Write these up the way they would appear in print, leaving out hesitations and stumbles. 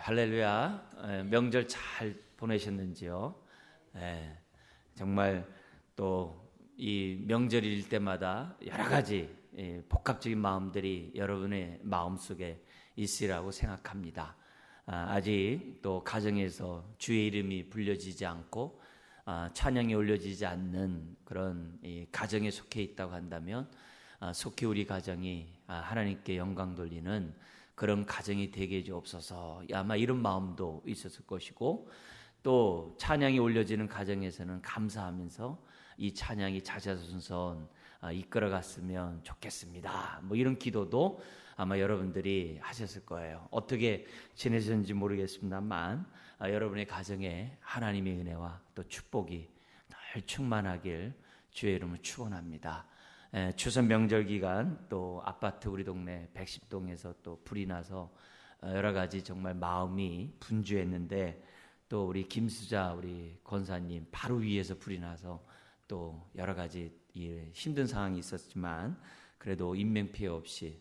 할렐루야. 명절 잘 보내셨는지요? 정말 또 이 명절일 때마다 여러 가지 복합적인 마음들이 여러분의 마음속에 있으리라고 생각합니다. 아직 또 가정에서 주의 이름이 불려지지 않고 찬양이 올려지지 않는 그런 가정에 속해 있다고 한다면 속히 우리 가정이 하나님께 영광 돌리는 그런 가정이 되게 해주옵소서. 아마 이런 마음도 있었을 것이고, 또 찬양이 올려지는 가정에서는 감사하면서 이 찬양이 자자손손 이끌어갔으면 좋겠습니다. 뭐 이런 기도도 아마 여러분들이 하셨을 거예요. 어떻게 지내셨는지 모르겠습니다만 여러분의 가정에 하나님의 은혜와 또 축복이 늘 충만하길 주의 이름으로 축원합니다. 추석 명절 기간 또 아파트 우리 동네 110동에서 또 불이 나서 여러 가지 정말 마음이 분주했는데, 또 우리 김수자 우리 권사님 바로 위에서 불이 나서 또 여러 가지 힘든 상황이 있었지만 그래도 인명피해 없이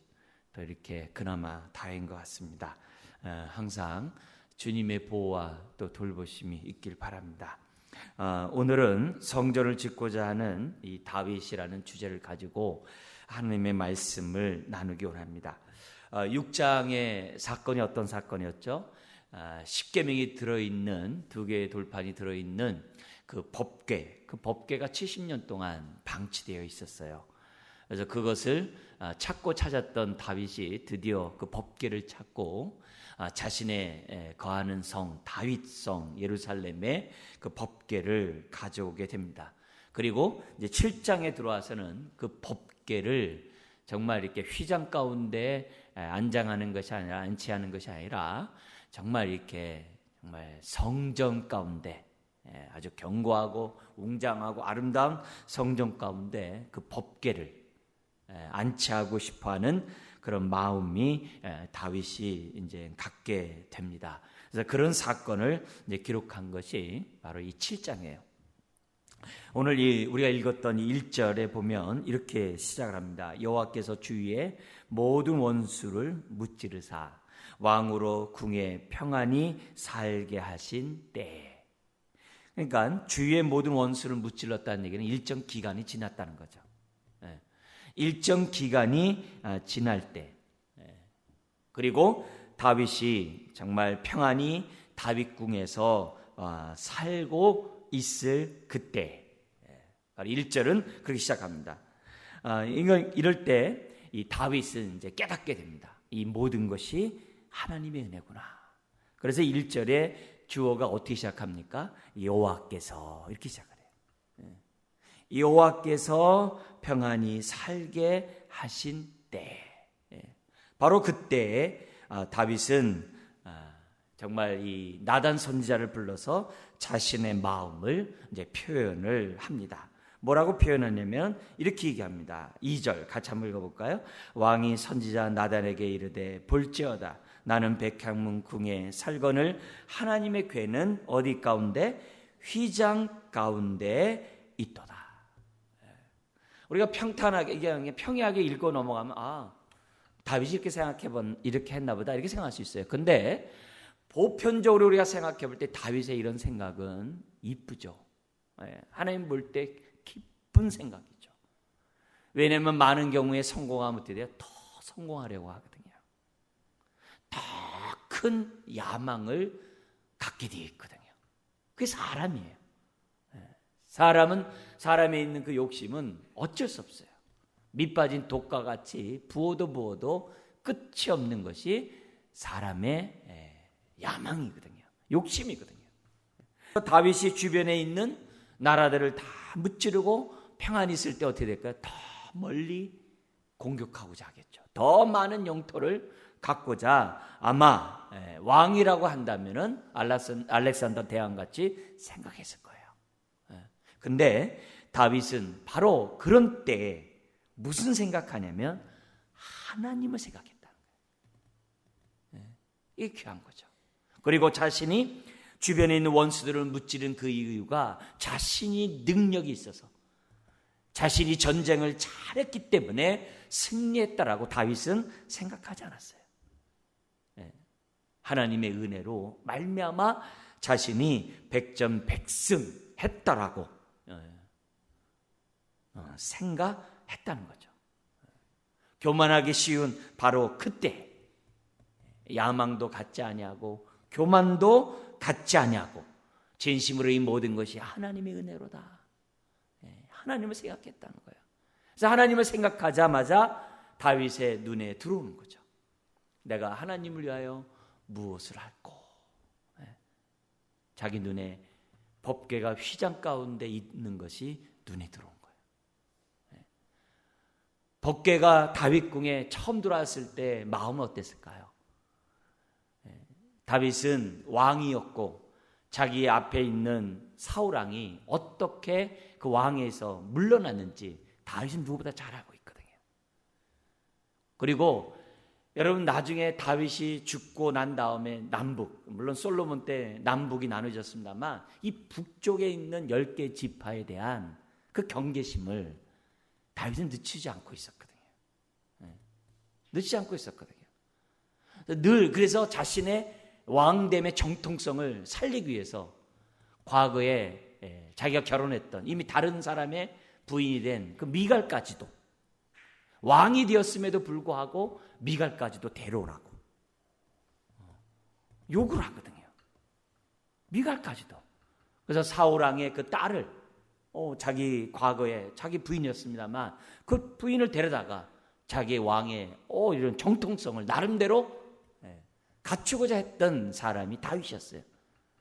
또 이렇게 그나마 다행인 것 같습니다. 항상 주님의 보호와 또 돌보심이 있길 바랍니다. 오늘은 성전을 짓고자 하는 이 다윗이라는 주제를 가지고 하나님의 말씀을 나누기 원합니다. 6장의 사건이 어떤 사건이었죠? 10계명이 들어있는 2개의 돌판이 들어있는 그 법궤가 70년 동안 방치되어 있었어요. 그래서 그것을 찾고 찾았던 다윗이 드디어 그 법궤를 찾고 자신의 거하는 성 다윗성 예루살렘에 그 법궤를 가져오게 됩니다. 그리고 이제 7장에 들어와서는 그 법궤를 정말 이렇게 휘장 가운데 안치하는 것이 아니라 정말 이렇게 정말 성전 가운데 아주 견고하고 웅장하고 아름다운 성전 가운데 그 법궤를 안치하고 싶어하는 그런 마음이 다윗이 이제 갖게 됩니다. 그래서 그런 사건을 이제 기록한 것이 바로 이 7장이에요. 오늘 우리가 읽었던 이 1절에 보면 이렇게 시작을 합니다. 여호와께서 주위의 모든 원수를 무찌르사 왕으로 궁에 평안히 살게 하신 때에. 그러니까 주위의 모든 원수를 무찔렀다는 얘기는 일정 기간이 지났다는 거죠. 일정 기간이 지날 때, 그리고 다윗이 정말 평안히 다윗궁에서 살고 있을 그때, 1절은 그렇게 시작합니다. 이럴 때 이 다윗은 이제 깨닫게 됩니다. 이 모든 것이 하나님의 은혜구나. 그래서 1절에 주어가 어떻게 시작합니까? 여호와께서 이렇게 시작을 해요. 여호와께서 평안히 살게 하신 때, 바로 그때 다윗은 정말 이 나단 선지자를 불러서 자신의 마음을 이제 표현을 합니다. 뭐라고 표현하냐면 이렇게 얘기합니다. 2절 같이 한번 읽어볼까요? 왕이 선지자 나단에게 이르되 볼지어다 나는 백향문 궁에 살거늘 하나님의 궤는 어디 가운데? 휘장 가운데 있도다. 우리가 평탄하게 평이하게 읽고 넘어가면 다윗이 이렇게 했나 보다 이렇게 생각할 수 있어요. 근데 보편적으로 우리가 생각해 볼 때 다윗의 이런 생각은 이쁘죠. 하나님 볼 때 기쁜 생각이죠. 왜냐하면 많은 경우에 성공하면 어떻게 돼요? 더 성공하려고 하거든요. 더 큰 야망을 갖게 되어 있거든요. 그게 사람이에요. 사람에 있는 그 욕심은 어쩔 수 없어요. 밑 빠진 독과 같이 부어도 끝이 없는 것이 사람의 야망이거든요. 욕심이거든요. 다윗이 주변에 있는 나라들을 다 무찌르고 평안히 있을 때 어떻게 될까요? 더 멀리 공격하고자 하겠죠. 더 많은 영토를 갖고자 아마 왕이라고 한다면은 알렉산더 대왕같이 생각했을 거예요. 근데 다윗은 바로 그런 때에 무슨 생각하냐면 하나님을 생각했다는 거예요. 이게 귀한 거죠. 그리고 자신이 주변에 있는 원수들을 무찌른 그 이유가 자신이 능력이 있어서 자신이 전쟁을 잘했기 때문에 승리했다라고 다윗은 생각하지 않았어요. 하나님의 은혜로 말미암아 자신이 백전백승했다라고 생각했다는 거죠. 교만하기 쉬운 바로 그때 야망도 갖지 아니하고 교만도 갖지 아니하고 진심으로 이 모든 것이 하나님의 은혜로다. 하나님을 생각했다는 거예요. 그래서 하나님을 생각하자마자 다윗의 눈에 들어오는 거죠. 내가 하나님을 위하여 무엇을 할꼬. 자기 눈에 법궤가 휘장 가운데 있는 것이 눈에 들어온 거예요. 법궤가 다윗궁에 처음 들어왔을 때 마음은 어땠을까요? 다윗은 왕이었고 자기 앞에 있는 사울왕이 어떻게 그 왕에서 물러났는지 다윗은 누구보다 잘 알고 있거든요. 그리고 여러분 나중에 다윗이 죽고 난 다음에 남북, 물론 솔로몬 때 남북이 나눠졌습니다만 이 북쪽에 있는 10개 지파에 대한 그 경계심을 다윗은 늦추지 않고 있었거든요. 늦추지 않고 있었거든요. 늘 그래서 자신의 왕됨의 정통성을 살리기 위해서 과거에 자기가 결혼했던 이미 다른 사람의 부인이 된 그 미갈까지도 왕이 되었음에도 불구하고 미갈까지도 데려오라고 요구를 하거든요. 미갈까지도. 그래서 사울왕의 그 딸을 자기 과거에 자기 부인이었습니다만 그 부인을 데려다가 자기 왕의 이런 정통성을 나름대로 갖추고자 했던 사람이 다윗이었어요.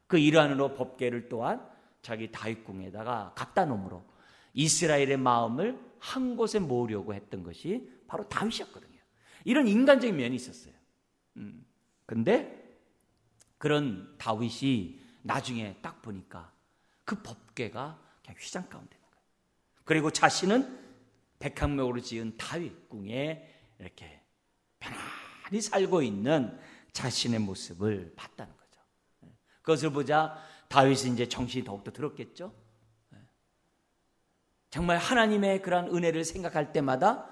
그 일환으로 법궤를 또한 자기 다윗궁에다가 갖다 놓음으로 이스라엘의 마음을 한 곳에 모으려고 했던 것이 바로 다윗이었거든요. 이런 인간적인 면이 있었어요. 근데 그런 다윗이 나중에 딱 보니까 그 법궤가 그냥 휘장 가운데 있는 거예요. 그리고 자신은 백향목으로 지은 다윗궁에 이렇게 편안히 살고 있는 자신의 모습을 봤다는 거죠. 그것을 보자 다윗은 이제 정신이 더욱더 들었겠죠. 정말 하나님의 그러한 은혜를 생각할 때마다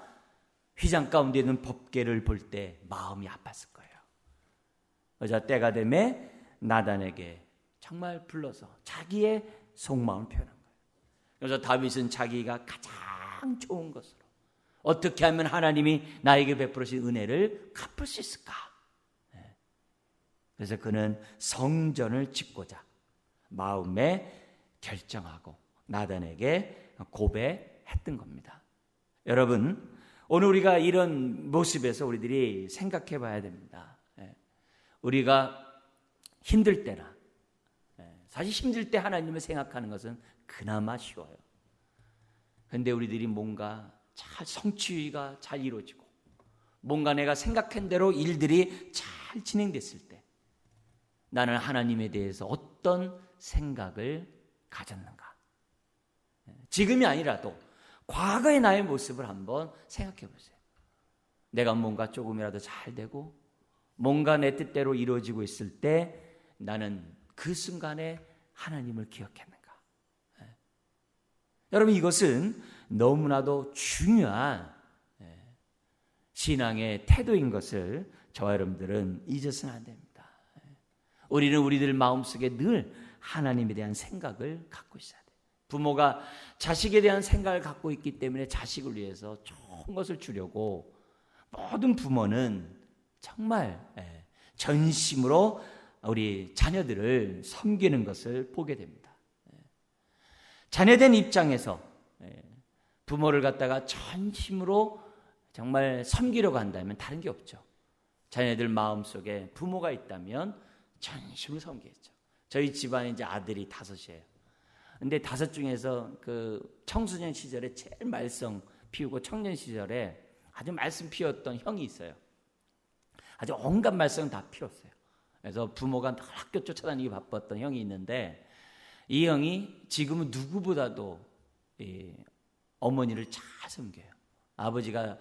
휘장 가운데 있는 법궤를 볼 때 마음이 아팠을 거예요. 그래서 때가 되매 나단에게 정말 불러서 자기의 속마음을 표현한 거예요. 그래서 다윗은 자기가 가장 좋은 것으로 어떻게 하면 하나님이 나에게 베풀으신 은혜를 갚을 수 있을까? 그래서 그는 성전을 짓고자 마음에 결정하고 나단에게 고백했던 겁니다. 여러분, 오늘 우리가 이런 모습에서 우리들이 생각해 봐야 됩니다. 우리가 힘들 때나 사실 힘들 때 하나님을 생각하는 것은 그나마 쉬워요. 그런데 우리들이 뭔가 잘 성취가 잘 이루어지고 뭔가 내가 생각한 대로 일들이 잘 진행됐을 때 나는 하나님에 대해서 어떤 생각을 가졌는가? 지금이 아니라도 과거의 나의 모습을 한번 생각해 보세요. 내가 뭔가 조금이라도 잘 되고 뭔가 내 뜻대로 이루어지고 있을 때 나는 그 순간에 하나님을 기억했는가? 여러분, 이것은 너무나도 중요한 신앙의 태도인 것을 저와 여러분들은 잊어서는 안 됩니다. 우리는 우리들 마음속에 늘 하나님에 대한 생각을 갖고 있어야 돼요. 부모가 자식에 대한 생각을 갖고 있기 때문에 자식을 위해서 좋은 것을 주려고 모든 부모는 정말 전심으로 우리 자녀들을 섬기는 것을 보게 됩니다. 자녀된 입장에서 부모를 갖다가 전심으로 정말 섬기려고 한다면 다른 게 없죠. 자녀들 마음속에 부모가 있다면 전심으로 섬기겠죠. 저희 집안에 이제 아들이 5이에요. 근데 5 중에서 그 청소년 시절에 제일 말썽 피우고 청년 시절에 아주 말씀 피웠던 형이 있어요. 아주 온갖 말썽 다 피웠어요. 그래서 부모가 늘 학교 쫓아다니기 바빴던 형이 있는데 이 형이 지금은 누구보다도 어머니를 잘 섬겨요. 아버지가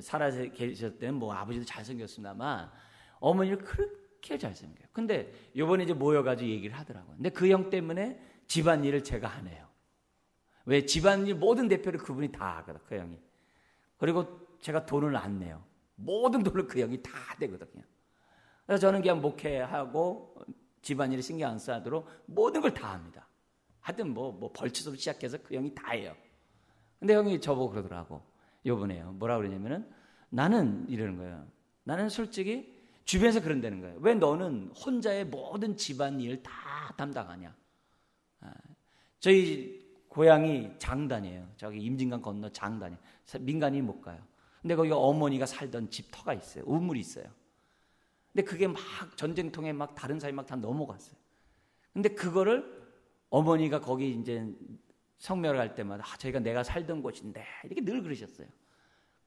살아 계셨을 때는 뭐 아버지도 잘 섬겼습니다만 어머니를 그렇게 잘 섬겨요. 근데 요번에 이제 모여가지고 얘기를 하더라고요. 근데 그 형 때문에 집안일을 제가 하네요. 왜? 집안일 모든 대표를 그분이 다 하거든, 그 형이. 그리고 제가 돈을 안 내요. 모든 돈을 그 형이 다 내거든요. 그래서 저는 그냥 목회하고 집안일에 신경 안 쓰도록 모든 걸 다 합니다. 하여튼 뭐 벌초부터 시작해서 그 형이 다 해요. 근데 형이 저보고 그러더라고. 요번에요. 뭐라 그러냐면은 나는 이러는 거예요. 나는 솔직히 주변에서 그런다는 거예요. 왜 너는 혼자의 모든 집안일 다 담당하냐? 저희 고향이 장단이에요. 저기 임진강 건너 장단이에요. 민간인이 못 가요. 근데 거기 어머니가 살던 집터가 있어요. 우물이 있어요. 근데 그게 막 전쟁통에 막 다른 사람이 막 다 넘어갔어요. 근데 그거를 어머니가 거기 이제 성묘를 갈 때마다 저희가 내가 살던 곳인데 이렇게 늘 그러셨어요.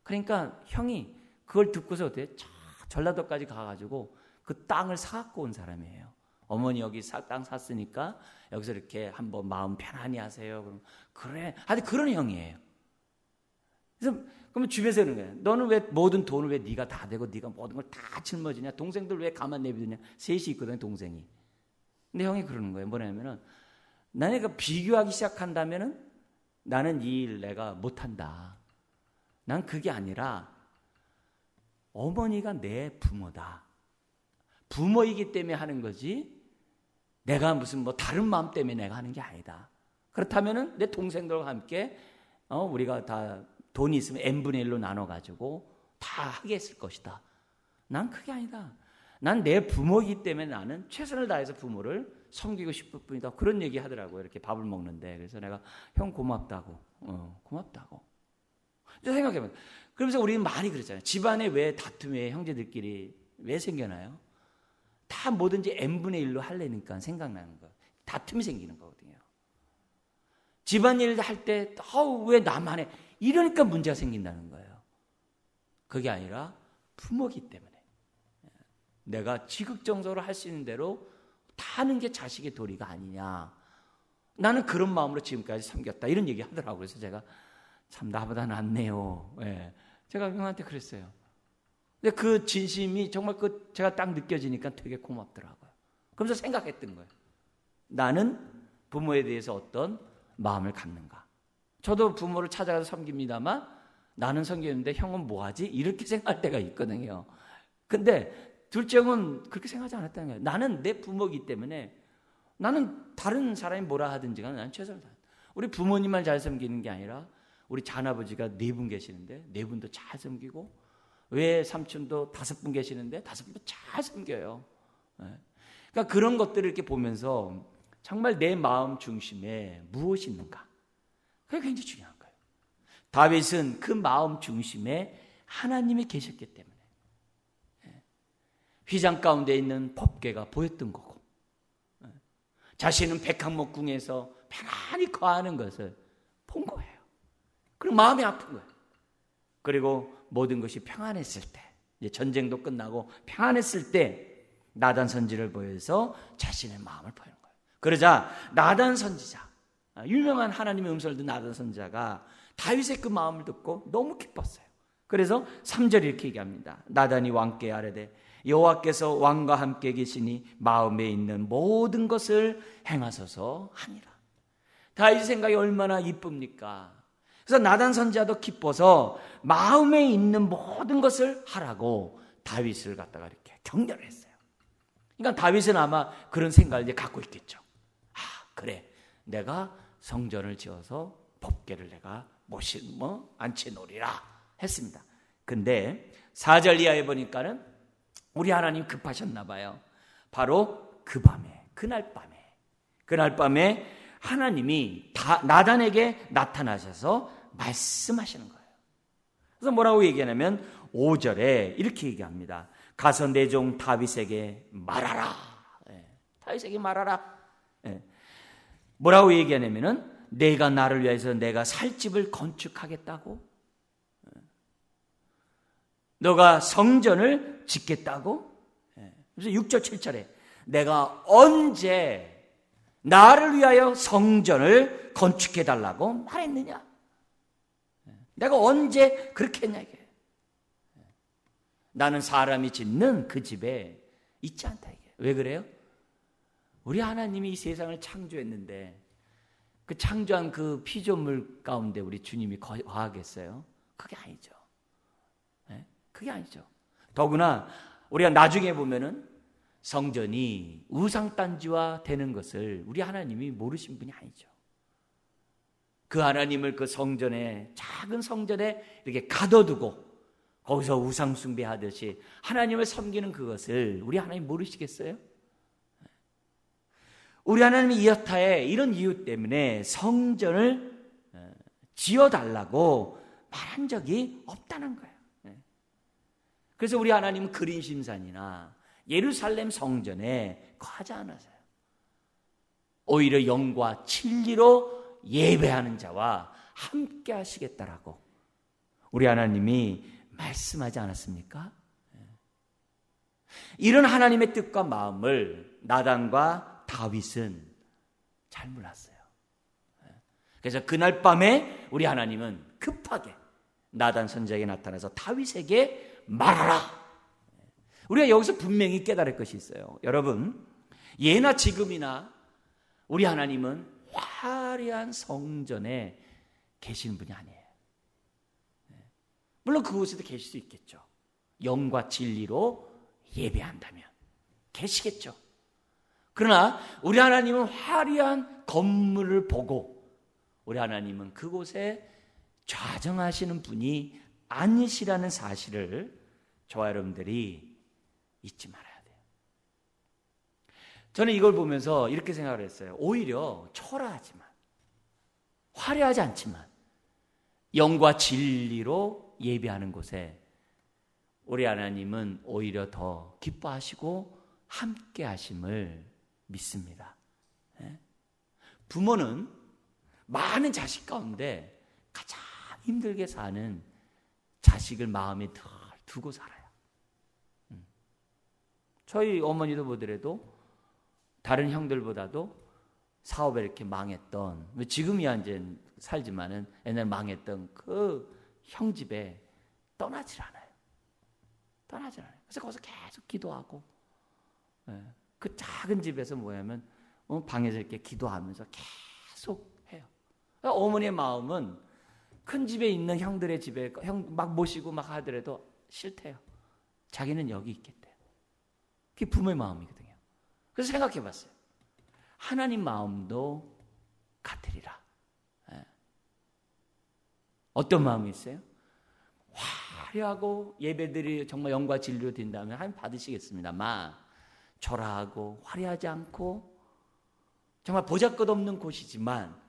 그러니까 형이 그걸 듣고서 어때요? 전라도까지 가가지고 그 땅을 사갖고 온 사람이에요. 어머니 여기 땅 샀으니까 여기서 이렇게 한번 마음 편안히 하세요. 그럼 그래. 하여튼 그런 형이에요. 그래서 그러면 주변에서 그러는 거예요. 너는 왜 모든 돈을 왜 네가 다 대고 네가 모든 걸 다 짊어지냐? 동생들 왜 가만 내비두냐? 셋이 있거든요, 동생이. 근데 형이 그러는 거예요. 뭐냐면은 나는 비교하기 시작한다면은 나는 이 일 내가 못한다. 난 그게 아니라 어머니가 내 부모다. 부모이기 때문에 하는 거지 내가 무슨 뭐 다른 마음 때문에 내가 하는 게 아니다. 그렇다면은 내 동생들과 함께 우리가 다 돈이 있으면 n분의 1로 나눠가지고 다 하게 했을 것이다. 난 그게 아니다. 난 내 부모이기 때문에 나는 최선을 다해서 부모를 섬기고 싶을 뿐이다. 그런 얘기 하더라고요. 이렇게 밥을 먹는데. 그래서 내가 형 고맙다고. 고맙다고. 생각해보면. 그러면서 우리는 많이 그랬잖아요. 집안에 왜 다툼이 왜 형제들끼리 왜 생겨나요? 다 뭐든지 n분의 1로 하려니까 생각나는 거예요. 다툼이 생기는 거거든요. 집안일 할 때 왜 나만 해? 이러니까 문제가 생긴다는 거예요. 그게 아니라 부모기 때문에. 내가 지극정성으로 할 수 있는 대로 다 하는 게 자식의 도리가 아니냐. 나는 그런 마음으로 지금까지 섬겼다. 이런 얘기 하더라고요. 그래서 제가 참 나보다 낫네요. 예. 제가 형한테 그랬어요. 근데 그 진심이 정말 제가 딱 느껴지니까 되게 고맙더라고요. 그러면서 생각했던 거예요. 나는 부모에 대해서 어떤 마음을 갖는가. 저도 부모를 찾아가서 섬깁니다만 나는 섬기는데 형은 뭐하지? 이렇게 생각할 때가 있거든요. 근데 둘째 형은 그렇게 생각하지 않았다는 거예요. 나는 내 부모이기 때문에 나는 다른 사람이 뭐라 하든지 간에 나는 최선을 다한다. 우리 부모님만 잘 섬기는 게 아니라 우리 자나버지가 4분 계시는데 4분도 잘 섬기고 외 삼촌도 5분 계시는데 5분도 잘 섬겨요. 그러니까 그런 것들을 이렇게 보면서 정말 내 마음 중심에 무엇이 있는가? 그게 굉장히 중요한 거예요. 다윗은 그 마음 중심에 하나님이 계셨기 때문에 휘장 가운데 있는 법궤가 보였던 거고 자신은 백항목궁에서 편안히 거하는 것을 본 거예요. 그리고 마음이 아픈 거예요. 그리고 모든 것이 평안했을 때 이제 전쟁도 끝나고 평안했을 때 나단 선지를 보여서 자신의 마음을 보이는 거예요. 그러자 나단 선지자, 유명한 하나님의 음성을 듣는 나단 선지자가 다윗의 그 마음을 듣고 너무 기뻤어요. 그래서 3절에 이렇게 얘기합니다. 나단이 왕께 아뢰되 여호와께서 왕과 함께 계시니 마음에 있는 모든 것을 행하소서 하니라. 다윗의 생각이 얼마나 이쁩니까? 그래서 나단 선지자도 기뻐서 마음에 있는 모든 것을 하라고 다윗을 갖다가 이렇게 격려를 했어요. 그러니까 다윗은 아마 그런 생각을 이제 갖고 있겠죠. 그래, 내가 성전을 지어서 법궤를 내가 앉혀놓으리라 했습니다. 근데 4절 이하에 보니까는 우리 하나님 급하셨나 봐요. 바로 그 밤에, 그날 밤에 하나님이 나단에게 나타나셔서 말씀하시는 거예요. 그래서 뭐라고 얘기하냐면 5절에 이렇게 얘기합니다. 가서 내 종 다윗에게 말하라. 다윗에게 말하라. 뭐라고 얘기하냐면은 내가 나를 위해서 내가 살 집을 건축하겠다고? 너가 성전을 짓겠다고? 그래서 6절 7절에 내가 언제 나를 위하여 성전을 건축해달라고 말했느냐? 내가 언제 그렇게 했냐 이게. 나는 사람이 짓는 그 집에 있지 않다 이게. 왜 그래요? 우리 하나님이 이 세상을 창조했는데 그 창조한 그 피조물 가운데 우리 주님이 거하겠어요? 그게 아니죠. 그게 아니죠. 더구나 우리가 나중에 보면은 성전이 우상단지화 되는 것을 우리 하나님이 모르신 분이 아니죠. 그 하나님을 그 성전에, 작은 성전에 이렇게 가둬두고 거기서 우상 숭배하듯이 하나님을 섬기는 그것을 우리 하나님 모르시겠어요? 우리 하나님이 이렇다에 이런 이유 때문에 성전을 지어달라고 말한 적이 없다는 거예요. 그래서 우리 하나님은 그린심산이나 예루살렘 성전에 거하지 않으세요. 오히려 영과 진리로 예배하는 자와 함께 하시겠다라고 우리 하나님이 말씀하지 않았습니까? 이런 하나님의 뜻과 마음을 나단과 다윗은 잘 몰랐어요. 그래서 그날 밤에 우리 하나님은 급하게 나단 선지자에게 나타나서 다윗에게 말하라. 우리가 여기서 분명히 깨달을 것이 있어요. 여러분, 예나 지금이나 우리 하나님은 화려한 성전에 계시는 분이 아니에요. 물론 그곳에도 계실 수 있겠죠. 영과 진리로 예배한다면 계시겠죠. 그러나 우리 하나님은 화려한 건물을 보고 우리 하나님은 그곳에 좌정하시는 분이 아니시라는 사실을 저와 여러분들이 잊지 말아야 돼요. 저는 이걸 보면서 이렇게 생각을 했어요. 오히려 초라하지만 화려하지 않지만 영과 진리로 예배하는 곳에 우리 하나님은 오히려 더 기뻐하시고 함께 하심을 믿습니다. 부모는 많은 자식 가운데 가장 힘들게 사는 자식을 마음에 늘 두고 살아요. 저희 어머니도 보더라도 다른 형들보다도 사업에 이렇게 망했던, 지금이야 이제 살지만은 옛날 망했던 그 형 집에 떠나질 않아요. 그래서 거기서 계속 기도하고, 그 작은 집에서 뭐냐면 방에서 이렇게 기도하면서 계속 해요. 그러니까 어머니의 마음은 큰 집에 있는 형들의 집에 형 막 모시고 막 하더라도 싫대요. 자기는 여기 있겠대요. 그게 부모의 마음이거든요. 그래서 생각해 봤어요. 하나님 마음도 같으리라. 어떤 마음이 있어요? 화려하고 예배들이 정말 영과 진리로 된다면 하나님 받으시겠습니다만 초라하고 화려하지 않고 정말 보잘것없는 곳이지만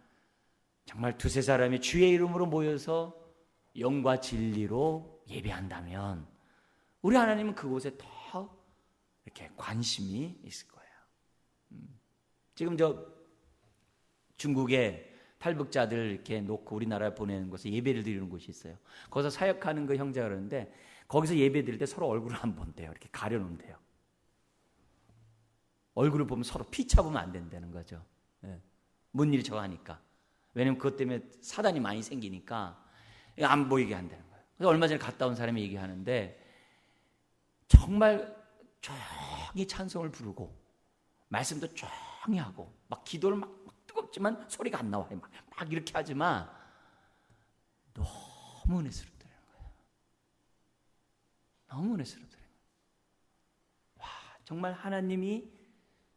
정말 두세 사람이 주의 이름으로 모여서 영과 진리로 예배한다면 우리 하나님은 그곳에 더 이렇게 관심이 있을 거예요. 지금 저 중국에 탈북자들 이렇게 놓고 우리나라에 보내는 곳에 예배를 드리는 곳이 있어요. 거기서 사역하는 그 형제가 그러는데 거기서 예배 드릴 때 서로 얼굴을 안 본대요. 이렇게 가려놓는대요. 얼굴을 보면 서로 피차보면 안 된다는 거죠. 뭔 일이 저거 하니까. 왜냐면 그것 때문에 사단이 많이 생기니까 안 보이게 한다는 거예요. 그래서 얼마 전에 갔다 온 사람이 얘기하는데 정말 조용히 찬송을 부르고 말씀도 조용히 하고 막 기도를 막 뜨겁지만 소리가 안 나와요. 막 이렇게 하지만 너무 은혜스럽더라는 거예요. 너무 은혜스럽더라는 거예요. 와, 정말 하나님이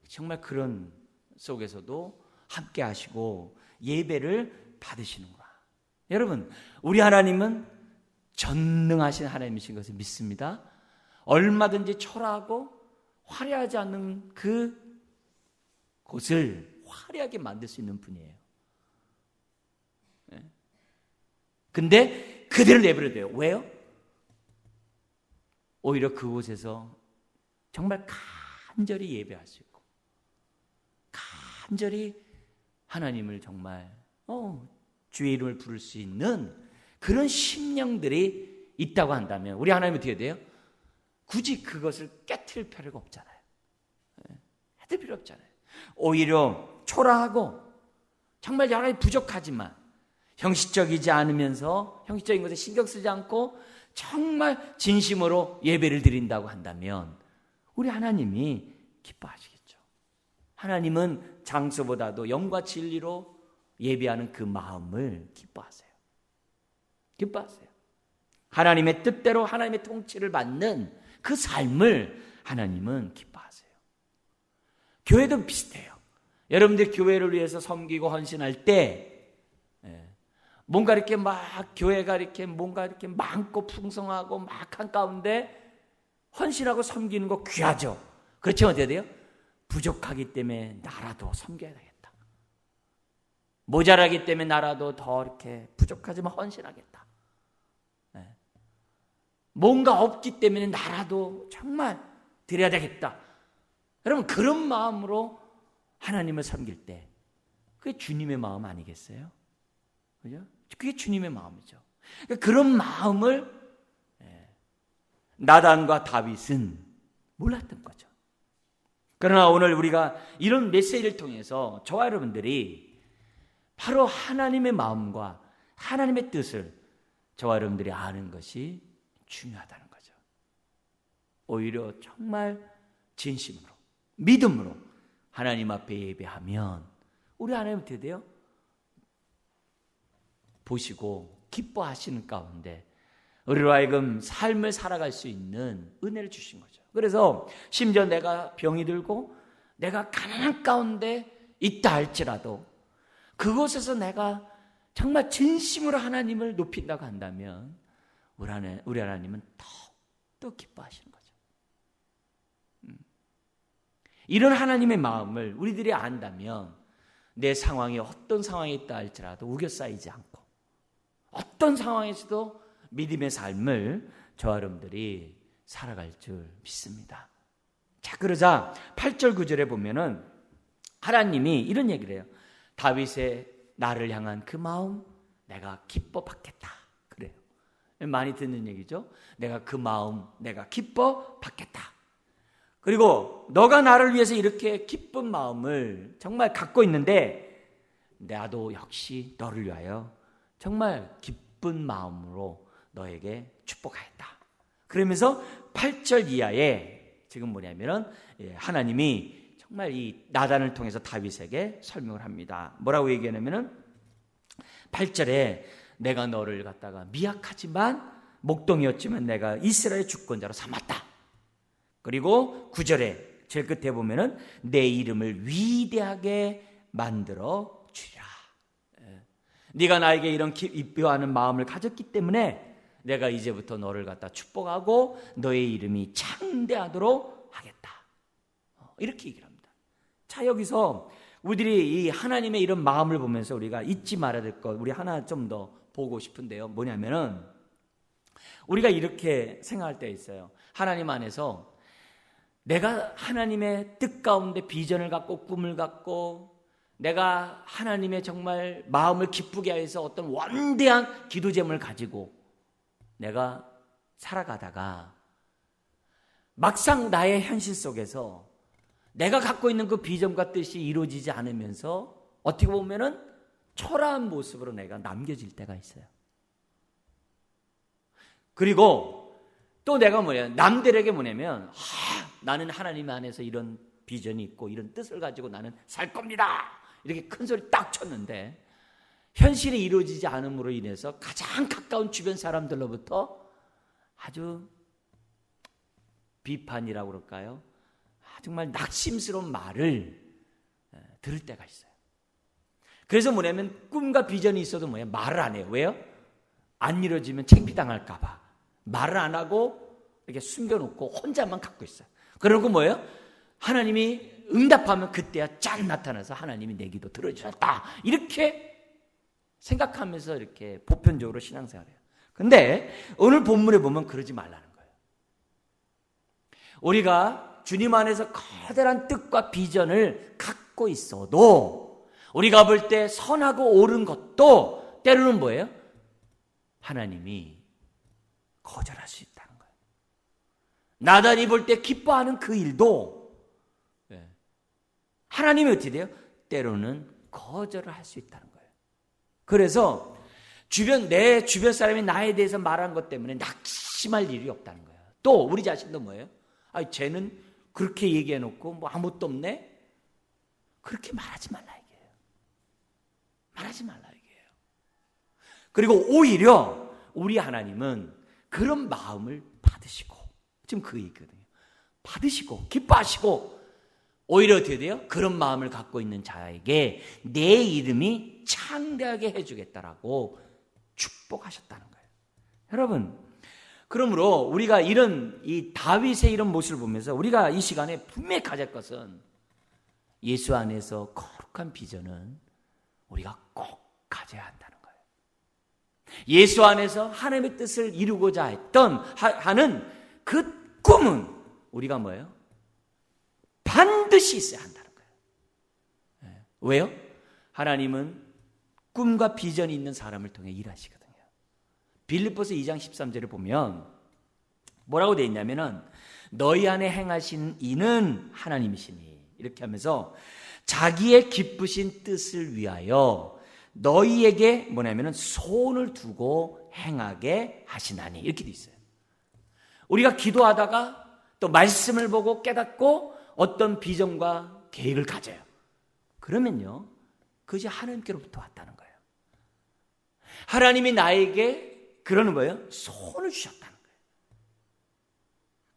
정말 그런 속에서도 함께 하시고 예배를 받으시는구나. 여러분, 우리 하나님은 전능하신 하나님이신 것을 믿습니다. 얼마든지 초라하고 화려하지 않는 그 곳을 화려하게 만들 수 있는 분이에요. 근데 그대로 내버려 둬요. 왜요? 오히려 그곳에서 정말 간절히 예배할 수 있고 간절히 하나님을 정말 주의 이름을 부를 수 있는 그런 심령들이 있다고 한다면 우리 하나님은 어떻게 돼요? 굳이 그것을 깨트릴 필요가 없잖아요. 해줄 필요 없잖아요. 오히려 초라하고 정말 여러 가지 부족하지만 형식적이지 않으면서 형식적인 것에 신경 쓰지 않고 정말 진심으로 예배를 드린다고 한다면 우리 하나님이 기뻐하시겠죠. 하나님은 장소보다도 영과 진리로 예배하는 그 마음을 기뻐하세요. 기뻐하세요. 하나님의 뜻대로 하나님의 통치를 받는 그 삶을 하나님은 기뻐하세요. 교회도 비슷해요. 여러분들 교회를 위해서 섬기고 헌신할 때 뭔가 이렇게 막 교회가 이렇게 뭔가 이렇게 많고 풍성하고 막 한가운데 헌신하고 섬기는 거 귀하죠. 그렇지만 어떻게 돼요? 부족하기 때문에 나라도 섬겨야 되겠다. 모자라기 때문에 나라도 더 이렇게 부족하지만 헌신하겠다. 뭔가 없기 때문에 나라도 정말 드려야 되겠다. 여러분 그런 마음으로 하나님을 섬길 때 그게 주님의 마음 아니겠어요? 그죠? 그게 주님의 마음이죠. 그런 마음을 나단과 다윗은 몰랐던 거죠. 그러나 오늘 우리가 이런 메시지를 통해서 저와 여러분들이 바로 하나님의 마음과 하나님의 뜻을 저와 여러분들이 아는 것이 중요하다는 거죠. 오히려 정말 진심으로 믿음으로 하나님 앞에 예배하면 우리 하나님 어떻게 돼요? 보시고 기뻐하시는 가운데 우리로 하여금 삶을 살아갈 수 있는 은혜를 주신 거죠. 그래서 심지어 내가 병이 들고 내가 가난한 가운데 있다 할지라도 그곳에서 내가 정말 진심으로 하나님을 높인다고 한다면 우리 하나님은 더욱더 기뻐하시는 거죠. 이런 하나님의 마음을 우리들이 안다면 내 상황이 어떤 상황에 있다 할지라도 우겨싸이지 않고 어떤 상황에서도 믿음의 삶을 저와 여러분들이 살아갈 줄 믿습니다. 자, 그러자 8절 9절에 보면은 하나님이 이런 얘기를 해요. 다윗의 나를 향한 그 마음 내가 기뻐 받겠다. 그래요. 많이 듣는 얘기죠. 내가 그 마음 내가 기뻐 받겠다. 그리고 너가 나를 위해서 이렇게 기쁜 마음을 정말 갖고 있는데 나도 역시 너를 위하여 정말 기쁜 마음으로 너에게 축복하겠다. 그러면서 8절 이하에 지금 뭐냐면은 하나님이 정말 이 나단을 통해서 다윗에게 설명을 합니다. 뭐라고 얘기하냐면은 8절에 내가 너를 갖다가 미약하지만 목동이었지만 내가 이스라엘 주권자로 삼았다. 그리고 9절에 제일 끝에 보면은 내 이름을 위대하게 만들어 주리라. 네가 나에게 이런 기뻐하는 마음을 가졌기 때문에 내가 이제부터 너를 갖다 축복하고 너의 이름이 창대하도록 하겠다. 이렇게 얘기를 합니다. 자, 여기서 우리들이 이 하나님의 이런 마음을 보면서 우리가 잊지 말아야 될 것 우리 하나 좀 더 보고 싶은데요. 뭐냐면은 우리가 이렇게 생각할 때 있어요. 하나님 안에서 내가 하나님의 뜻 가운데 비전을 갖고 꿈을 갖고 내가 하나님의 정말 마음을 기쁘게 해서 어떤 원대한 기도 제목을 가지고 내가 살아가다가 막상 나의 현실 속에서 내가 갖고 있는 그 비전과 뜻이 이루어지지 않으면서 어떻게 보면은 초라한 모습으로 내가 남겨질 때가 있어요. 그리고 또 내가 남들에게 뭐냐면 나는 하나님 안에서 이런 비전이 있고 이런 뜻을 가지고 나는 살 겁니다. 이렇게 큰 소리 딱 쳤는데 현실이 이루어지지 않음으로 인해서 가장 가까운 주변 사람들로부터 아주 비판이라고 그럴까요? 정말 낙심스러운 말을 들을 때가 있어요. 그래서 뭐냐면 꿈과 비전이 있어도 말을 안 해요. 왜요? 안 이루어지면 창피당할까 봐 말을 안 하고 이렇게 숨겨놓고 혼자만 갖고 있어요. 그러고 뭐예요? 하나님이 응답하면 그때야 짠 나타나서 하나님이 내 기도 들어주셨다 이렇게 생각하면서 이렇게 보편적으로 신앙생활을 해요. 근데 오늘 본문에 보면 그러지 말라는 거예요. 우리가 주님 안에서 커다란 뜻과 비전을 갖고 있어도 우리가 볼 때 선하고 옳은 것도 때로는 뭐예요? 하나님이 거절할 수 있다는 거예요. 나단이 볼 때 기뻐하는 그 일도 하나님이 어떻게 돼요? 때로는 거절을 할 수 있다는 거예요. 그래서 내 주변 사람이 나에 대해서 말한 것 때문에 낙심할 일이 없다는 거예요. 또 우리 자신도 뭐예요? 쟤는 그렇게 얘기해놓고 아무것도 없네? 그렇게 말하지 말라 이게요. 말하지 말라 이게요. 그리고 오히려 우리 하나님은 그런 마음을 받으시고 지금 그 얘기거든요. 받으시고 기뻐하시고 오히려 어떻게 돼요? 그런 마음을 갖고 있는 자에게 내 이름이 창대하게 해주겠다라고 축복하셨다는 거예요. 여러분, 그러므로 우리가 이런 이 다윗의 이런 모습을 보면서 우리가 이 시간에 분명히 가질 것은 예수 안에서 거룩한 비전은 우리가 꼭 가져야 한다는 거예요. 예수 안에서 하나님의 뜻을 이루고자 하는 그 꿈은 우리가 뭐예요? 반드시 있어야 한다는 거예요. 왜요? 하나님은 꿈과 비전이 있는 사람을 통해 일하시거든요. 빌립보서 2장 13절을 보면 뭐라고 되어 있냐면은 너희 안에 행하신 이는 하나님이시니 이렇게 하면서 자기의 기쁘신 뜻을 위하여 너희에게 뭐냐면은 소원을 두고 행하게 하시나니 이렇게 되어 있어요. 우리가 기도하다가 또 말씀을 보고 깨닫고 어떤 비전과 계획을 가져요. 그러면요, 그것이 하나님께로부터 왔다는 거예요. 하나님이 나에게 그러는 거예요. 소원을 주셨다는 거예요.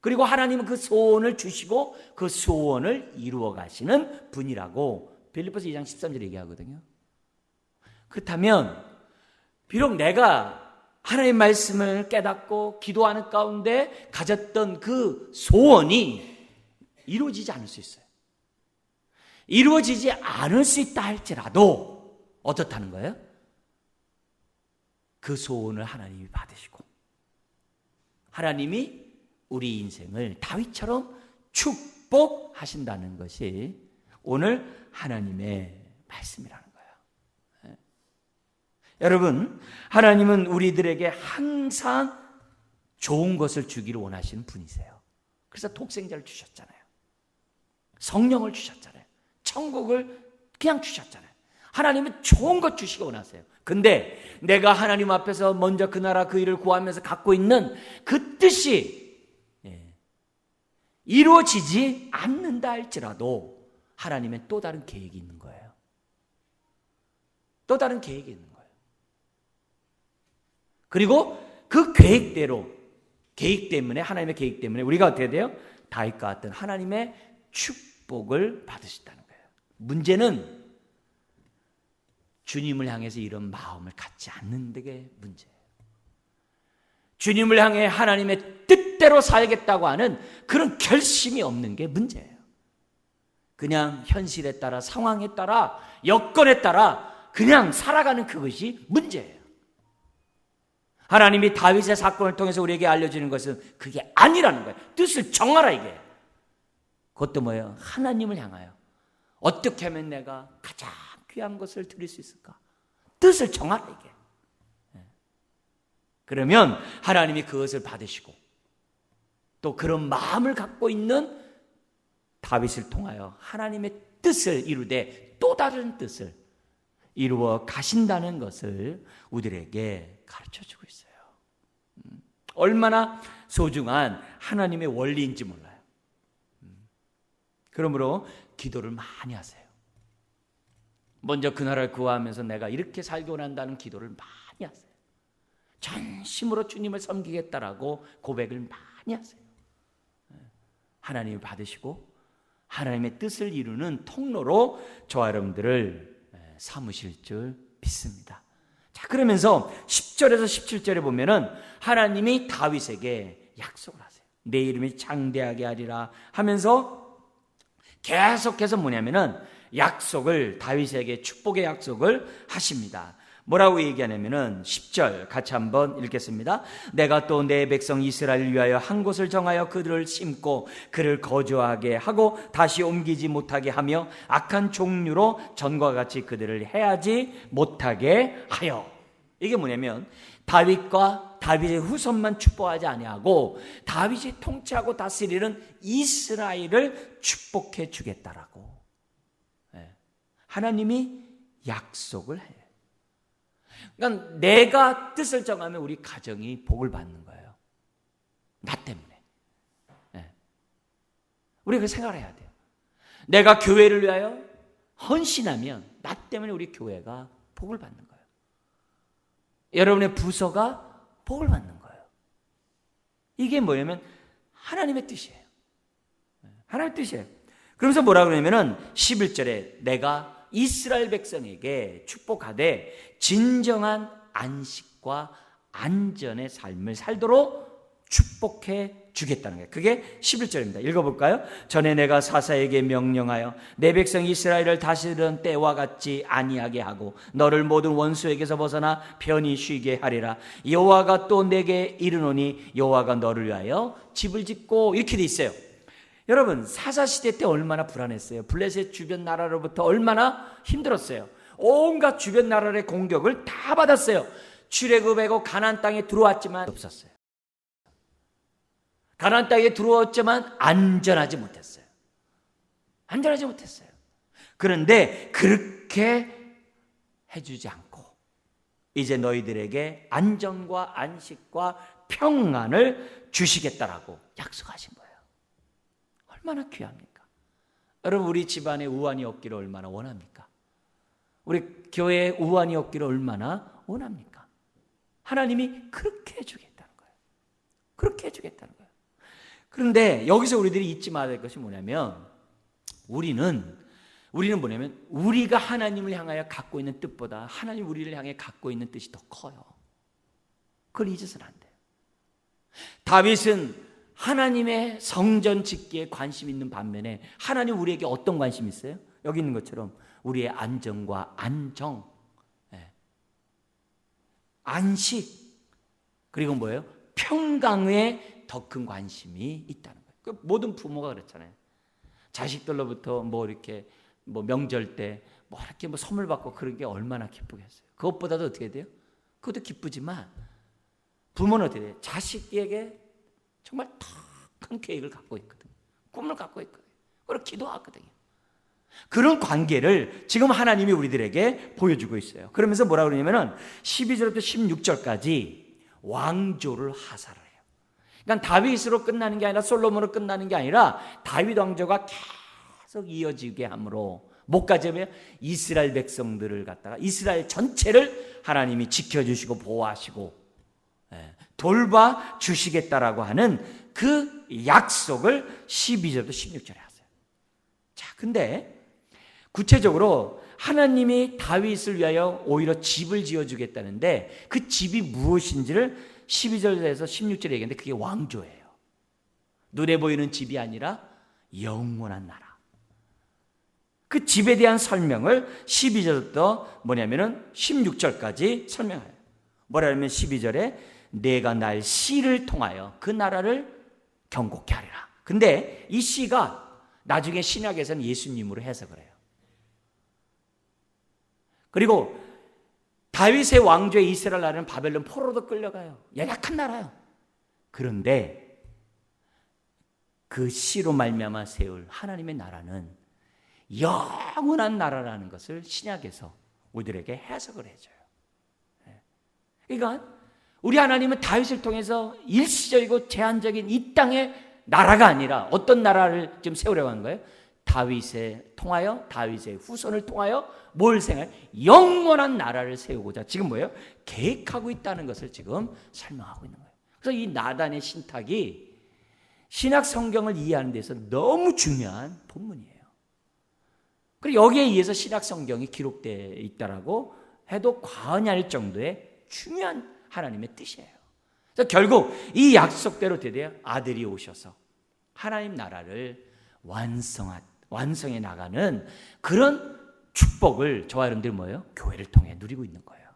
그리고 하나님은 그 소원을 주시고 그 소원을 이루어 가시는 분이라고 빌립보서 2장 13절에 얘기하거든요. 그렇다면 비록 내가 하나님의 말씀을 깨닫고 기도하는 가운데 가졌던 그 소원이 이루어지지 않을 수 있어요. 이루어지지 않을 수 있다 할지라도 어떻다는 거예요? 그 소원을 하나님이 받으시고 하나님이 우리 인생을 다윗처럼 축복하신다는 것이 오늘 하나님의 말씀이라는 거예요. 여러분, 하나님은 우리들에게 항상 좋은 것을 주기를 원하시는 분이세요. 그래서 독생자를 주셨잖아요. 성령을 주셨잖아요. 천국을 그냥 주셨잖아요. 하나님은 좋은 것 주시기 원하세요. 근데 내가 하나님 앞에서 먼저 그 나라 그 일을 구하면서 갖고 있는 그 뜻이 이루어지지 않는다 할지라도 하나님의 또 다른 계획이 있는 거예요. 또 다른 계획이 있는 거예요. 그리고 그 계획 때문에 하나님의 계획 때문에 우리가 어떻게 돼요? 다윗과 같은 하나님의 축복을 받으셨다는 거예요. 문제는 주님을 향해서 이런 마음을 갖지 않는 게 문제예요. 주님을 향해 하나님의 뜻대로 살겠다고 하는 그런 결심이 없는 게 문제예요. 그냥 현실에 따라 상황에 따라 여건에 따라 그냥 살아가는 그것이 문제예요. 하나님이 다윗의 사건을 통해서 우리에게 알려주는 것은 그게 아니라는 거예요. 뜻을 정하라 이게. 그것도 뭐예요? 하나님을 향하여 어떻게 하면 내가 가장 귀한 것을 드릴 수 있을까? 뜻을 정하라 이게. 그러면 하나님이 그것을 받으시고 또 그런 마음을 갖고 있는 다윗을 통하여 하나님의 뜻을 이루되 또 다른 뜻을 이루어 가신다는 것을 우리에게 가르쳐주고 있어요. 얼마나 소중한 하나님의 원리인지 몰라요. 그러므로 기도를 많이 하세요. 먼저 그 나라를 구하면서 내가 이렇게 살기 원한다는 기도를 많이 하세요. 전심으로 주님을 섬기겠다라고 고백을 많이 하세요. 하나님을 받으시고 하나님의 뜻을 이루는 통로로 저와 여러분들을 삼으실 줄 믿습니다. 자, 그러면서 10절에서 17절에 보면은 하나님이 다윗에게 약속을 하세요. 내 이름이 창대하게 하리라 하면서 계속해서 뭐냐면은 약속을 다윗에게 축복의 약속을 하십니다. 뭐라고 얘기하냐면은 10절 같이 한번 읽겠습니다. 내가 또 내 백성 이스라엘을 위하여 한 곳을 정하여 그들을 심고 그를 거주하게 하고 다시 옮기지 못하게 하며 악한 종류로 전과 같이 그들을 해하지 못하게 하여. 이게 뭐냐면 다윗과 다윗의 후손만 축복하지 아니하고 다윗이 통치하고 다스리는 이스라엘을 축복해 주겠다라고 하나님이 약속을 해요. 그러니까 내가 뜻을 정하면 우리 가정이 복을 받는 거예요. 나 때문에. 우리가 그 생각을 해야 돼요. 내가 교회를 위하여 헌신하면 나 때문에 우리 교회가 복을 받는 거예요. 여러분의 부서가 복을 받는 거예요. 이게 뭐냐면 하나님의 뜻이에요. 하나님의 뜻이에요. 그러면서 뭐라 그러냐면은 11절에 내가 이스라엘 백성에게 축복하되 진정한 안식과 안전의 삶을 살도록 축복해 주겠다는 거예요. 그게 11절입니다. 읽어볼까요? 전에 내가 사사에게 명령하여 내 백성 이스라엘을 다스리던 때와 같지 아니하게 하고 너를 모든 원수에게서 벗어나 편히 쉬게 하리라. 여호와가 또 내게 이르노니 여호와가 너를 위하여 집을 짓고, 이렇게 돼 있어요. 여러분, 사사시대 때 얼마나 불안했어요. 블레셋 주변 나라로부터 얼마나 힘들었어요. 온갖 주변 나라의 공격을 다 받았어요. 출애굽하고 가나안 땅에 들어왔지만 없었어요. 가나안 땅에 들어왔지만 안전하지 못했어요. 안전하지 못했어요. 그런데 그렇게 해주지 않고 이제 너희들에게 안전과 안식과 평안을 주시겠다라고 약속하신 거예요. 얼마나 귀합니까? 여러분, 우리 집안에 우환이 없기를 얼마나 원합니까? 우리 교회에 우환이 없기를 얼마나 원합니까? 하나님이 그렇게 해주겠다는 거예요. 그렇게 해주겠다는 거예요. 그런데 여기서 우리들이 잊지 말아야 될 것이 뭐냐면 우리는 뭐냐면 우리가 하나님을 향하여 갖고 있는 뜻보다 하나님 우리를 향해 갖고 있는 뜻이 더 커요. 그걸 잊어서는 안 돼요. 다윗은 하나님의 성전 짓기에 관심 있는 반면에 하나님 우리에게 어떤 관심이 있어요? 여기 있는 것처럼 우리의 안정과 안정, 안식, 그리고 뭐예요? 평강에 더 큰 관심이 있다는 거예요. 모든 부모가 그렇잖아요. 자식들로부터 이렇게 명절 때 이렇게 선물 받고 그런 게 얼마나 기쁘겠어요. 그것보다도 어떻게 돼요? 그것도 기쁘지만 부모는 어떻게 돼요? 자식에게 정말 더 큰 계획을 갖고 있거든요. 꿈을 갖고 있거든요. 그리고 기도하거든요. 그런 관계를 지금 하나님이 우리들에게 보여주고 있어요. 그러면서 뭐라 그러냐면은 12절부터 16절까지 왕조를 하사를 해요. 그러니까 다윗으로 끝나는 게 아니라 솔로몬으로 끝나는 게 아니라 다윗 왕조가 계속 이어지게 함으로 뭐까지 하면 이스라엘 백성들을 갖다가 이스라엘 전체를 하나님이 지켜주시고 보호하시고 돌봐 주시겠다라고 하는 그 약속을 12절부터 16절에 하세요. 자, 근데 구체적으로 하나님이 다윗을 위하여 오히려 집을 지어주겠다는데 그 집이 무엇인지를 12절에서 16절에 얘기했는데 그게 왕조예요. 눈에 보이는 집이 아니라 영원한 나라. 그 집에 대한 설명을 12절부터 뭐냐면은 16절까지 설명해요. 뭐라면 12절에 내가 날 씨를 통하여 그 나라를 경고케 하리라. 근데 이 씨가 나중에 신약에서는 예수님으로 해석을 해요. 그리고 다윗의 왕조의 이스라엘 나라는 바벨론 포로로 끌려가요. 연약한 나라요. 그런데 그 씨로 말미암아 세울 하나님의 나라는 영원한 나라라는 것을 신약에서 우리들에게 해석을 해줘요. 그러니까 우리 하나님은 다윗을 통해서 일시적이고 제한적인 이 땅의 나라가 아니라 어떤 나라를 지금 세우려고 하는 거예요? 다윗에 통하여 다윗의 후손을 통하여 뭘 생각해? 영원한 나라를 세우고자 지금 뭐예요? 계획하고 있다는 것을 지금 설명하고 있는 거예요. 그래서 이 나단의 신탁이 신약 성경을 이해하는 데서 너무 중요한 본문이에요. 그리고 여기에 의해서 신약 성경이 기록되어 있다라고 해도 과언이 아닐 정도의 중요한 하나님의 뜻이에요. 그래서 결국 이 약속대로 되되 아들이 오셔서 하나님 나라를 완성해 나가는 그런 축복을 저와 여러분들이 뭐예요? 교회를 통해 누리고 있는 거예요.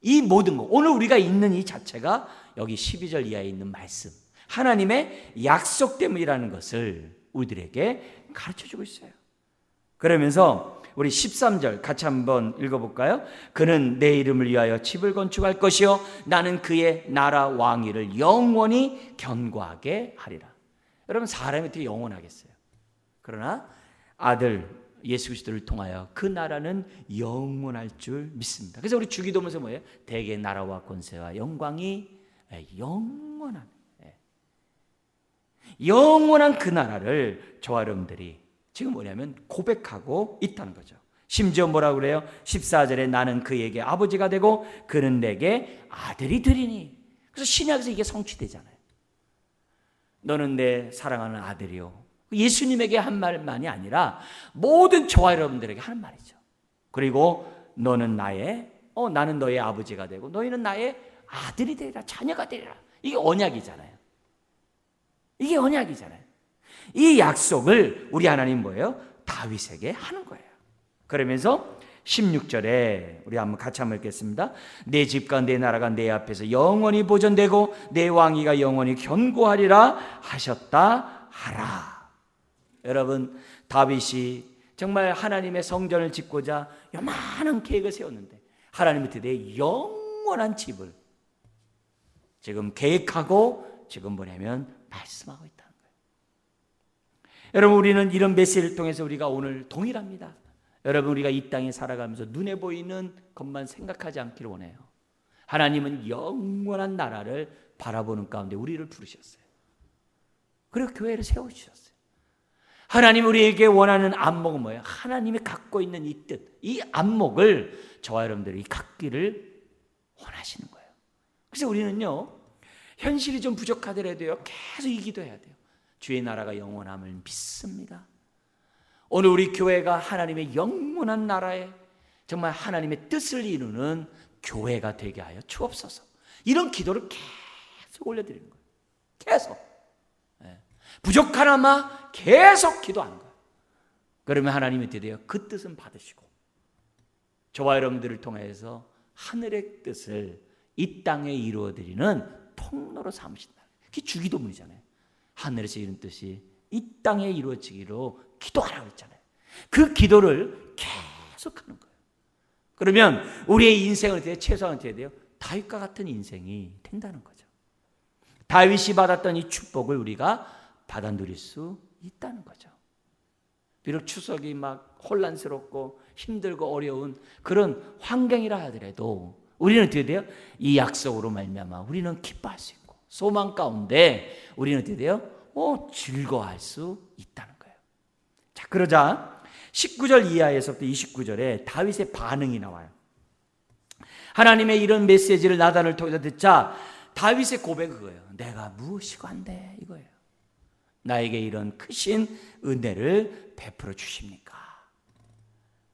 이 모든 거, 오늘 우리가 있는 이 자체가 여기 12절 이하에 있는 말씀, 하나님의 약속됨이라는 것을 우리들에게 가르쳐주고 있어요. 그러면서 우리 13절 같이 한번 읽어볼까요? 그는 내 이름을 위하여 집을 건축할 것이요 나는 그의 나라 왕위를 영원히 견고하게 하리라. 여러분, 사람이 어떻게 영원하겠어요? 그러나 아들 예수 그리스도를 통하여 그 나라는 영원할 줄 믿습니다. 그래서 우리 주기도문에서 뭐예요? 대개 나라와 권세와 영광이 영원한 그 나라를 저와 여러분들이 지금 뭐냐면 고백하고 있다는 거죠. 심지어 뭐라고 그래요? 14절에 나는 그에게 아버지가 되고 그는 내게 아들이 되리니. 그래서 신약에서 이게 성취되잖아요. 너는 내 사랑하는 아들이요 예수님에게 한 말만이 아니라 모든 저와 여러분들에게 하는 말이죠. 그리고 너는 나는 너의 아버지가 되고 너희는 나의 아들이 되리라, 자녀가 되리라. 이게 언약이잖아요. 이게 언약이잖아요. 이 약속을 우리 하나님 뭐예요? 다윗에게 하는 거예요. 그러면서 16절에 우리 같이 한번 읽겠습니다. 내 집과 내 나라가 내 앞에서 영원히 보존되고 내 왕위가 영원히 견고하리라 하셨다 하라. 여러분, 다윗이 정말 하나님의 성전을 짓고자 요만한 계획을 세웠는데 하나님의 뜻에 영원한 집을 지금 계획하고 지금 뭐냐면 말씀하고 있다는 거예요. 여러분, 우리는 이런 메시지를 통해서 우리가 오늘 동일합니다. 여러분, 우리가 이 땅에 살아가면서 눈에 보이는 것만 생각하지 않기를 원해요. 하나님은 영원한 나라를 바라보는 가운데 우리를 부르셨어요. 그리고 교회를 세워주셨어요. 하나님 우리에게 원하는 안목은 뭐예요? 하나님이 갖고 있는 이 뜻, 이 안목을 저와 여러분들이 갖기를 원하시는 거예요. 그래서 우리는요, 현실이 좀 부족하더라도요, 계속 이 기도해야 돼요. 주의 나라가 영원함을 믿습니다. 오늘 우리 교회가 하나님의 영원한 나라에 정말 하나님의 뜻을 이루는 교회가 되게 하여 주옵소서. 이런 기도를 계속 올려드리는 거예요. 계속. 부족하나마 계속 기도하는 거예요. 그러면 하나님이 드디어 그 뜻은 받으시고 저와 여러분들을 통해서 하늘의 뜻을 이 땅에 이루어드리는 통로로 삼으신다. 그게 주기도문이잖아요. 하늘에서 이룬 뜻이 이 땅에 이루어지기로 기도하라고 했잖아요. 그 기도를 계속 하는 거예요. 그러면 우리의 인생을 최소한 어떻게 돼요? 다윗과 같은 인생이 된다는 거죠. 다윗이 받았던 이 축복을 우리가 받아 누릴 수 있다는 거죠. 비록 추석이 막 혼란스럽고 힘들고 어려운 그런 환경이라 하더라도 우리는 어떻게 돼요? 이 약속으로 말미암아 우리는 기뻐할 수 있고 소망 가운데 우리는 어떻게 돼요? 즐거워할 수 있다는 거예요. 자, 그러자 19절 이하에서부터 29절에 다윗의 반응이 나와요. 하나님의 이런 메시지를 나단을 통해서 듣자 다윗의 고백은 그거예요. 내가 무엇이고 한데 이거예요. 나에게 이런 크신 은혜를 베풀어 주십니까?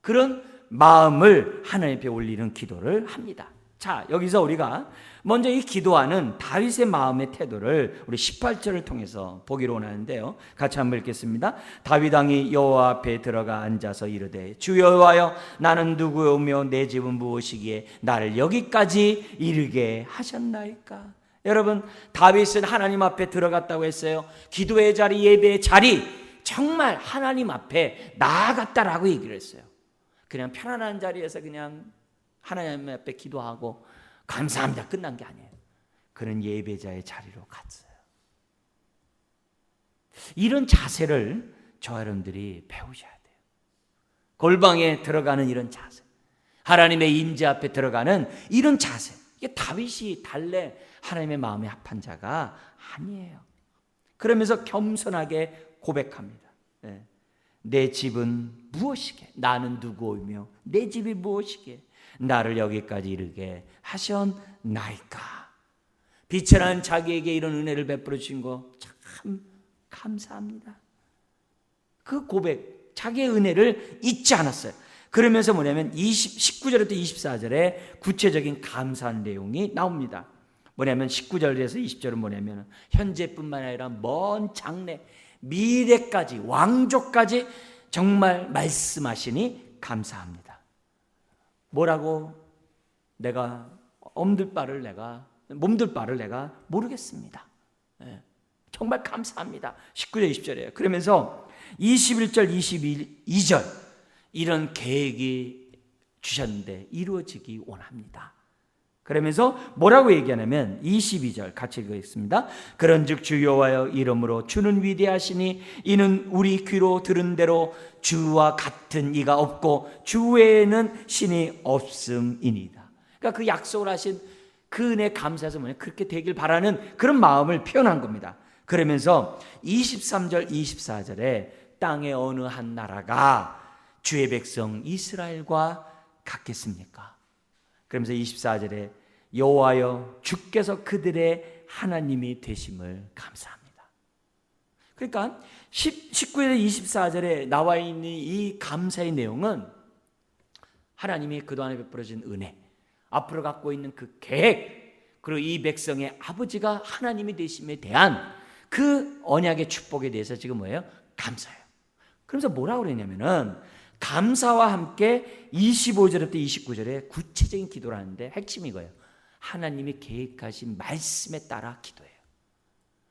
그런 마음을 하나님 앞에 올리는 기도를 합니다. 자, 여기서 우리가 먼저 이 기도하는 다윗의 마음의 태도를 우리 18절을 통해서 보기로 원하는데요. 같이 한번 읽겠습니다. 다윗 왕이 여호와 앞에 들어가 앉아서 이르되 주 여호와여 나는 누구오며 내 집은 무엇이기에 나를 여기까지 이르게 하셨나이까? 여러분, 다윗은 하나님 앞에 들어갔다고 했어요. 기도의 자리, 예배의 자리, 정말 하나님 앞에 나아갔다라고 얘기를 했어요. 그냥 편안한 자리에서 그냥 하나님 앞에 기도하고 감사합니다 끝난 게 아니에요. 그는 예배자의 자리로 갔어요. 이런 자세를 저와 여러분들이 배우셔야 돼요. 골방에 들어가는 이런 자세, 하나님의 임재 앞에 들어가는 이런 자세, 이게 다윗이 달래 하나님의 마음에 합한 자가 아니에요. 그러면서 겸손하게 고백합니다. 내 집은 무엇이게? 나는 누구이며 내 집이 무엇이게? 나를 여기까지 이르게 하셨나이까? 비천한 자기에게 이런 은혜를 베풀어 주신 거 참 감사합니다. 그 고백, 자기의 은혜를 잊지 않았어요. 그러면서 뭐냐면 19절부터 24절에 구체적인 감사한 내용이 나옵니다. 뭐냐면 19절에서 20절은 뭐냐면 현재뿐만 아니라 먼 장래, 미래까지, 왕족까지 정말 말씀하시니 감사합니다. 뭐라고? 내가 몸둘 바를 내가 모르겠습니다. 정말 감사합니다. 19절 20절이에요. 그러면서 21절 22절 이런 계획이 주셨는데 이루어지기 원합니다. 그러면서 뭐라고 얘기하냐면 22절 같이 읽겠습니다. 그런즉 주 여호와여 이름으로 주는 위대하시니 이는 우리 귀로 들은 대로 주와 같은 이가 없고 주 외에는 신이 없음이니이다. 그러니까 그 약속을 하신 그 은혜 감사해서 뭐냐 그렇게 되길 바라는 그런 마음을 표현한 겁니다. 그러면서 23절 24절에 땅의 어느 한 나라가 주의 백성 이스라엘과 같겠습니까? 그러면서 24절에 여호와여 주께서 그들의 하나님이 되심을 감사합니다. 그러니까 19절 24절에 나와 있는 이 감사의 내용은 하나님이 그동안에 베풀어진 은혜, 앞으로 갖고 있는 그 계획, 그리고 이 백성의 아버지가 하나님이 되심에 대한 그 언약의 축복에 대해서 지금 뭐예요? 감사해요. 그러면서 뭐라고 그러냐면은 감사와 함께 25절부터 29절에 구체적인 기도를 하는데 핵심이 이거예요. 하나님이 계획하신 말씀에 따라 기도해요.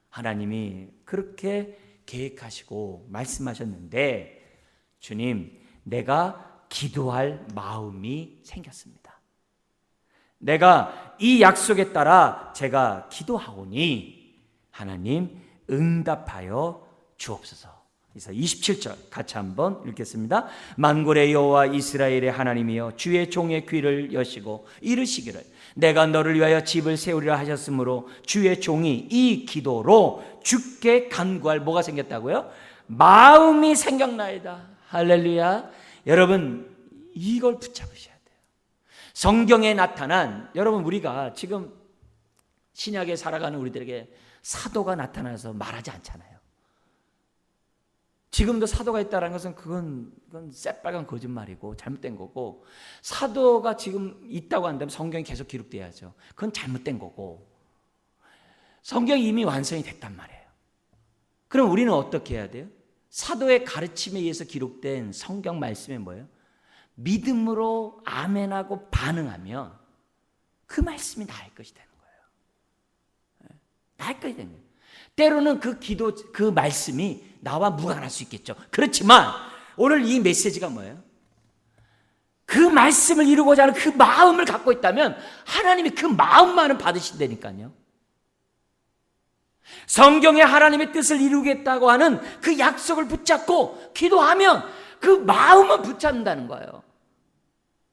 하나님이 그렇게 계획하시고 말씀하셨는데 주님, 내가 기도할 마음이 생겼습니다. 내가 이 약속에 따라 제가 기도하오니 하나님 응답하여 주옵소서. 그래서 27절 같이 한번 읽겠습니다. 만군의 여호와 이스라엘의 하나님이여 주의 종의 귀를 여시고 이르시기를 내가 너를 위하여 집을 세우리라 하셨으므로 주의 종이 이 기도로 주께 간구할 뭐가 생겼다고요? 마음이 생겼나이다. 할렐루야. 여러분 이걸 붙잡으셔야 돼요. 성경에 나타난, 여러분 우리가 지금 신약에 살아가는 우리들에게 사도가 나타나서 말하지 않잖아요. 지금도 사도가 있다는 것은 그건 새빨간 거짓말이고 잘못된 거고, 사도가 지금 있다고 한다면 성경이 계속 기록돼야죠. 그건 잘못된 거고, 성경이 이미 완성이 됐단 말이에요. 그럼 우리는 어떻게 해야 돼요? 사도의 가르침에 의해서 기록된 성경 말씀이 뭐예요? 믿음으로 아멘하고 반응하면 그 말씀이 나의 것이 되는 거예요. 나의 것이 되는 거예요. 때로는 그 기도, 그 말씀이 나와 무관할 수 있겠죠. 그렇지만 오늘 이 메시지가 뭐예요? 그 말씀을 이루고자 하는 그 마음을 갖고 있다면 하나님이 그 마음만은 받으신다니까요. 성경에 하나님의 뜻을 이루겠다고 하는 그 약속을 붙잡고 기도하면 그 마음은 붙잡는다는 거예요.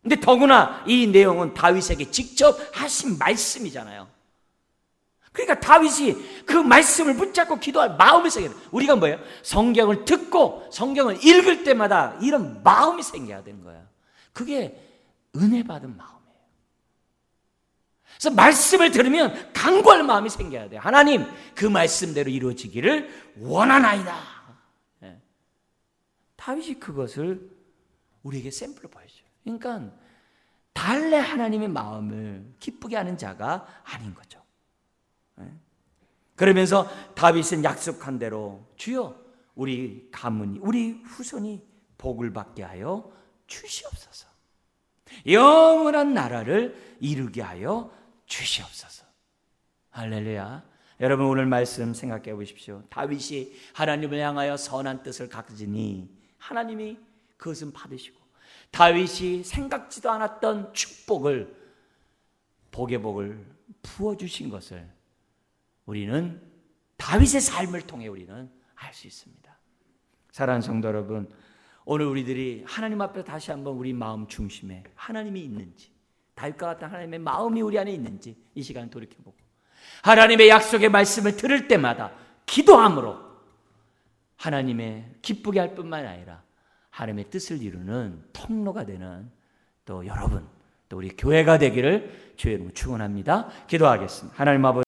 근데 더구나 이 내용은 다윗에게 직접 하신 말씀이잖아요. 그러니까 다윗이 그 말씀을 붙잡고 기도할 마음이 생겨야 돼요. 우리가 뭐예요? 성경을 듣고 성경을 읽을 때마다 이런 마음이 생겨야 되는 거예요. 그게 은혜 받은 마음이에요. 그래서 말씀을 들으면 간구할 마음이 생겨야 돼요. 하나님, 그 말씀대로 이루어지기를 원하나이다. 네. 다윗이 그것을 우리에게 샘플로 보여줘요. 그러니까 달래 하나님의 마음을 기쁘게 하는 자가 아닌 거죠. 그러면서 다윗은 약속한 대로 주여 우리 가문이, 우리 후손이 복을 받게 하여 주시옵소서. 영원한 나라를 이루게 하여 주시옵소서. 할렐루야. 여러분 오늘 말씀 생각해 보십시오. 다윗이 하나님을 향하여 선한 뜻을 가지니 하나님이 그것은 받으시고, 다윗이 생각지도 않았던 축복을, 복의 복을 부어주신 것을 우리는 다윗의 삶을 통해 우리는 알 수 있습니다. 사랑하는 성도 여러분, 오늘 우리들이 하나님 앞에 다시 한번 우리 마음 중심에 하나님이 있는지, 다윗과 같은 하나님의 마음이 우리 안에 있는지 이 시간 돌이켜보고, 하나님의 약속의 말씀을 들을 때마다 기도함으로 하나님의 기쁘게 할 뿐만 아니라 하나님의 뜻을 이루는 통로가 되는 또 여러분, 또 우리 교회가 되기를 주의 이름으로 축원합니다. 기도하겠습니다. 하나님 아버지,